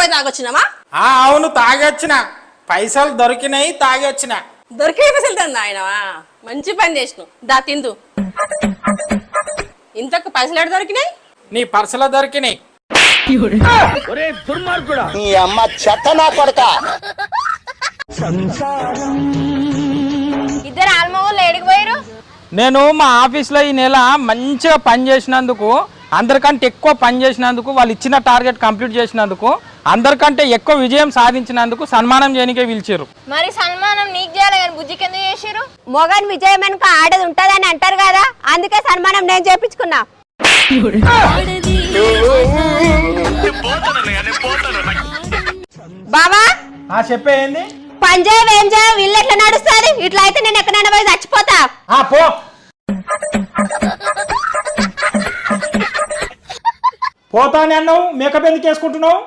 పోయి తాగొచ్చినావా? అవును తాగొచ్చిన, పైసలు దొరికినాయి తాగొచ్చిన. దొరికే పైసలు తాగినవా? మంచి పని చేసినావు. దా తిందు. ఇంతకు పైసలు ఎక్కడ దొరికినాయి? నీ పర్సలో దొరికినాయి. నీ అమ్మ చెత్త నా కొడక. ఇద్దరు ఆల్మోళ్ళు ఏడికి పోయారు? నేను మా ఆఫీస్లో ఈ నెల మంచిగా పని చేసినందుకు, అందరికంటే ఎక్కువ పని చేసినందుకు, వాళ్ళు ఇచ్చిన టార్గెట్ కంప్లీట్ చేసినందుకు, అందరికంటే ఎక్కువ విజయం సాధించినందుకు సన్మానం చేయనికే పిలిచారు. మరి సన్మానం నీకు చేయాలి కానీ బుజ్జికి ఎందుకు చేసారు? మొగన్ విజయం వెనుక ఆడది ఉంటదని అంటారు కదా, అందుకే సన్మానం నేను చేపించుకున్నా. బావా చెప్పేయండి. పంజాబ్ ఏం చేయ వీళ్ళు ఎట్లా నడుస్తుంది? ఇట్లా అయితే నేను ఎక్కడైనా పోయి చచ్చిపోతా. పో. పోతానే అన్నావు, మేకప్ ఎందుకు వేసుకుంటున్నావు?